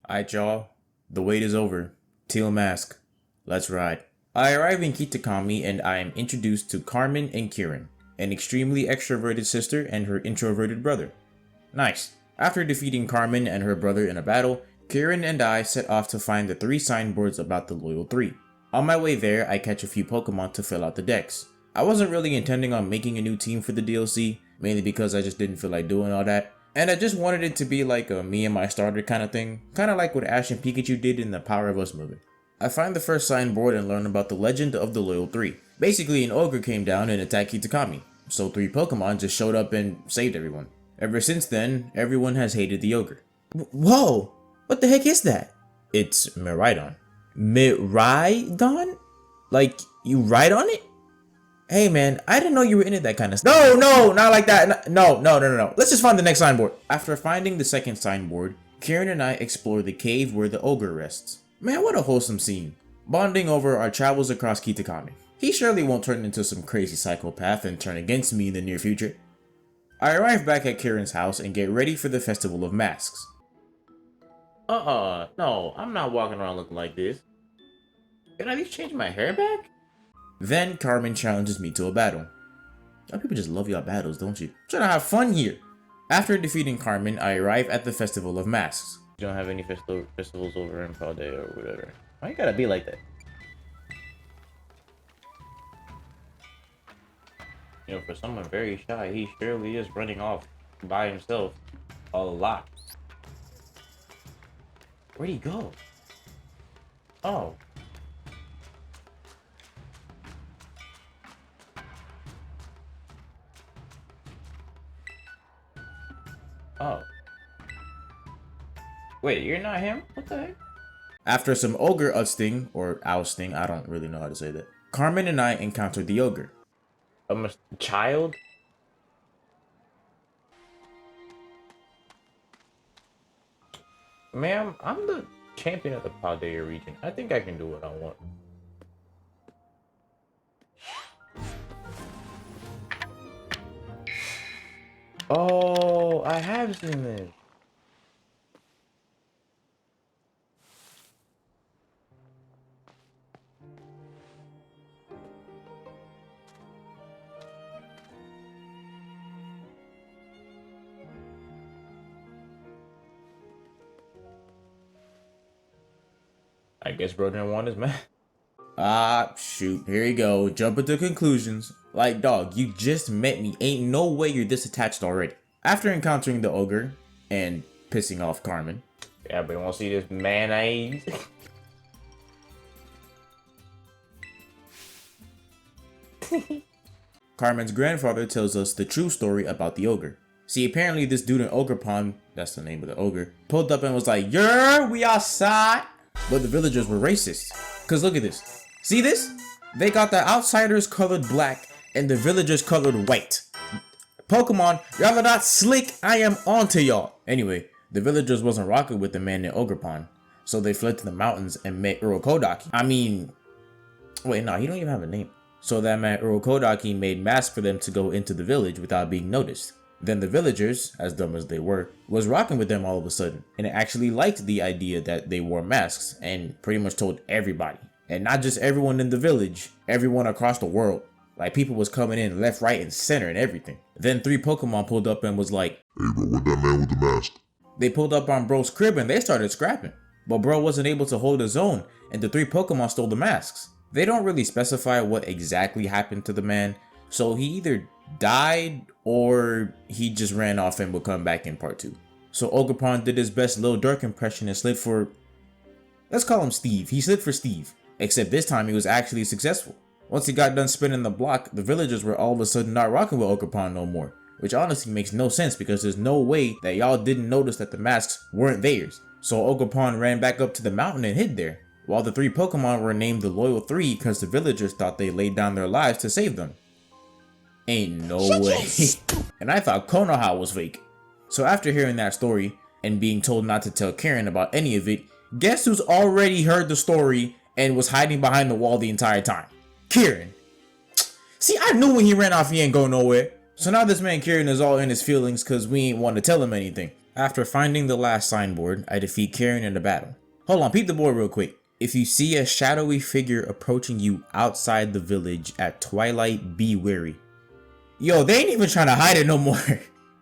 Alright y'all, the wait is over. Teal mask. Let's ride. I arrive in Kitakami and I am introduced to Carmen and Kieran, an extremely extroverted sister and her introverted brother. Nice. After defeating Carmen and her brother in a battle, Kieran and I set off to find the 3 signboards about the Loyal 3. On my way there, I catch a few Pokemon to fill out the decks. I wasn't really intending on making a new team for the DLC, mainly because I just didn't feel like doing all that. And I just wanted it to be like a me and my starter kind of thing, kind of like what Ash and Pikachu did in the Power of Us movie. I find the first signboard and learn about the legend of the Loyal 3. Basically, an ogre came down and attacked Kitakami, so 3 Pokemon just showed up and saved everyone. Ever since then, everyone has hated the ogre. Whoa! What the heck is that? It's Miraidon. Miraidon? Like, you ride on it? Hey man, I didn't know you were into that kind of stuff. No, not like that. No. Let's just find the next signboard. After finding the second signboard, Kieran and I explore the cave where the ogre rests. Man, what a wholesome scene. Bonding over our travels across Kitakami. He surely won't turn into some crazy psychopath and turn against me in the near future. I arrive back at Kieran's house and get ready for the Festival of Masks. No, I'm not walking around looking like this. Can I at least change my hair back? Then Carmen challenges me to a battle. Y'all people just love y'all battles, don't you? I'm trying to have fun here. After defeating Carmen, I arrive at the Festival of Masks. You don't have any festivals over in Paldea or whatever. Why you gotta be like that? You know, for someone very shy, he surely is running off by himself a lot. Where'd he go? Oh. Oh. Wait, you're not him? What the heck? After some ogre ousting, or ousting, I don't really know how to say that, Carmen and I encountered the ogre. A child? Ma'am, I'm the champion of the Paldea region. I think I can do what I want. Oh, I have seen this. I guess bro didn't want his man. Shoot, here you go, jumping to conclusions. Like, dog, you just met me, ain't no way you're this attached already. After encountering the ogre, and pissing off Carmen. Yeah, but you wanna see this mayonnaise? Carmen's grandfather tells us the true story about the ogre. See, apparently this dude in Ogre Pond, that's the name of the ogre, pulled up and was like, "Yeah, we outside." But the villagers were racist. Cause look at this. See this? They got the outsiders colored black and the villagers colored white. Pokemon, y'all are not slick, I am onto y'all. Anyway, the villagers wasn't rocking with the man in Ogre Pond, so they fled to the mountains and met Urokodaki. Wait, no, he don't even have a name. So that man Urokodaki made masks for them to go into the village without being noticed. Then the villagers, as dumb as they were, was rocking with them all of a sudden, and actually liked the idea that they wore masks, and pretty much told everybody. And not just everyone in the village, everyone across the world. Like, people was coming in left, right, and center and everything. Then 3 Pokemon pulled up and was like, "Hey bro, what that man with the mask?" They pulled up on bro's crib and they started scrapping. But bro wasn't able to hold his own, and the 3 Pokemon stole the masks. They don't really specify what exactly happened to the man, so he either died or he just ran off and will come back in part 2. So Ogerpon did his best Lil Durk impression and slid for, let's call him Steve. He slid for Steve, except this time he was actually successful. Once he got done spinning the block, the villagers were all of a sudden not rocking with Ogerpon no more, which honestly makes no sense because there's no way that y'all didn't notice that the masks weren't theirs. So Ogerpon ran back up to the mountain and hid there, while the 3 Pokemon were named the Loyal 3 because the villagers thought they laid down their lives to save them. Ain't no way. And I thought Konoha was fake. So after hearing that story, and being told not to tell Kieran about any of it, guess who's already heard the story and was hiding behind the wall the entire time? Kieran. See, I knew when he ran off he ain't go nowhere. So now this man Kieran is all in his feelings cause we ain't want to tell him anything. After finding the last signboard, I defeat Karen in a battle. Hold on, peep the board real quick. If you see a shadowy figure approaching you outside the village at twilight, be wary. Yo, they ain't even trying to hide it no more.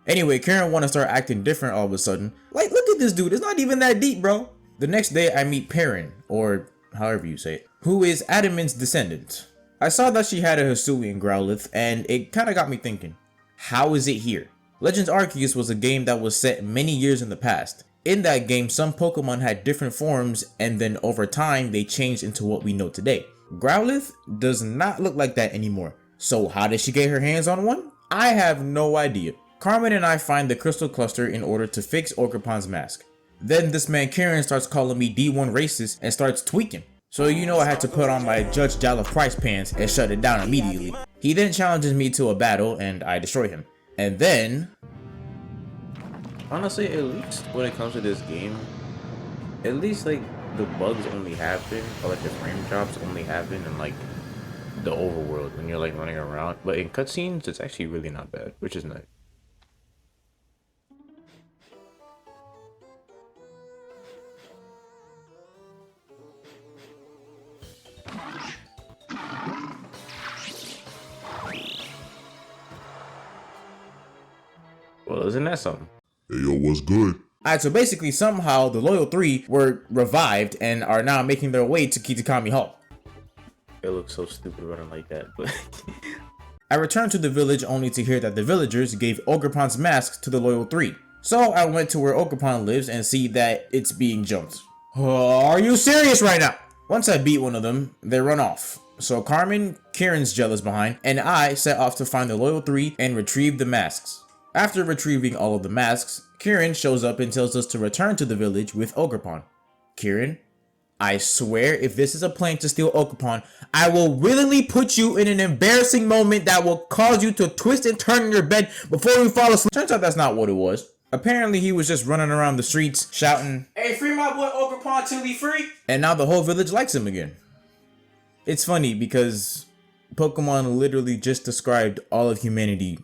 Anyway, Karen wanna start acting different all of a sudden. Like, look at this dude, it's not even that deep, bro. The next day, I meet Perrin, or however you say it, who is Adaman's descendant. I saw that she had a Hisui in Growlithe, and it kinda got me thinking, how is it here? Legends Arceus was a game that was set many years in the past. In that game, some Pokemon had different forms, and then over time, they changed into what we know today. Growlithe does not look like that anymore. So how did she get her hands on one? I have no idea. Carmen and I find the Crystal Cluster in order to fix Ogerpon's mask. Then this man Karen starts calling me D1 racist and starts tweaking. So you know I had to put on my Judge Jalla Price pants and shut it down immediately. He then challenges me to a battle and I destroy him. And then... honestly, at least when it comes to this game, at least like the bugs only happen, or like the frame drops only happen in like the overworld when you're like running around. But in cutscenes, it's actually really not bad, which is nice. Well, isn't that something? Hey yo, what's good? Alright, so basically somehow the Loyal 3 were revived and are now making their way to Kitakami Hall. It looks so stupid running like that, but... I returned to the village only to hear that the villagers gave Ogerpon's mask to the Loyal 3. So I went to where Ogerpon lives and see that it's being jumped. Oh, are you serious right now? Once I beat one of them, they run off. So Carmen, Karen's jealous behind, and I set off to find the Loyal 3 and retrieve the masks. After retrieving all of the masks, Karen shows up and tells us to return to the village with Ogerpon. Karen, I swear if this is a plan to steal Ogerpon, I will willingly put you in an embarrassing moment that will cause you to twist and turn in your bed before you fall asleep. Turns out that's not what it was. Apparently he was just running around the streets shouting, "Hey, free my boy Ogerpon till he free!" And now the whole village likes him again. It's funny because Pokemon literally just described all of humanity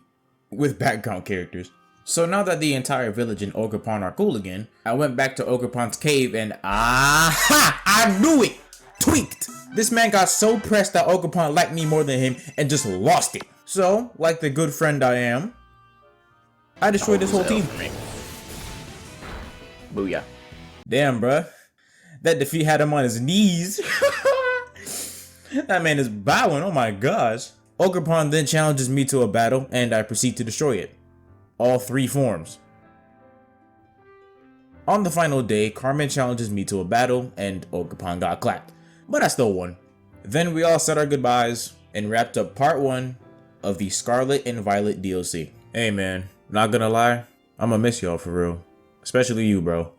with background characters. So now that the entire village and Ogerpon are cool again, I went back to Ogerpon's cave and I knew it! Tweaked! This man got so pressed that Ogerpon liked me more than him and just lost it. So, like the good friend I am, I destroyed this whole team. Booyah. Damn, bruh. That defeat had him on his knees. That man is bowing, oh my gosh. Ogerpon then challenges me to a battle, and I proceed to destroy it. All 3 forms. On the final day, Carmen challenges me to a battle, and Ogerpon got clapped. But I still won. Then we all said our goodbyes, and wrapped up part 1 of the Scarlet and Violet DLC. Hey man, not gonna lie, I'ma miss y'all for real. Especially you, bro.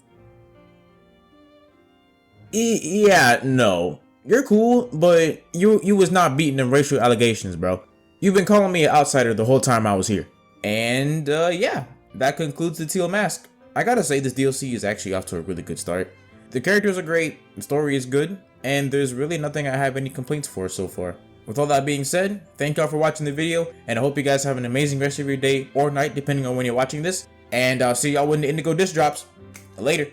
Yeah, no. You're cool, but you was not beating them racial allegations, bro. You've been calling me an outsider the whole time I was here. And yeah, that concludes the Teal Mask. I gotta say this DLC is actually off to a really good start. The characters are great, the story is good, and there's really nothing I have any complaints for so far. With all that being said, thank y'all for watching the video, and I hope you guys have an amazing rest of your day or night depending on when you're watching this. And I'll see y'all when the Indigo disc drops. Later.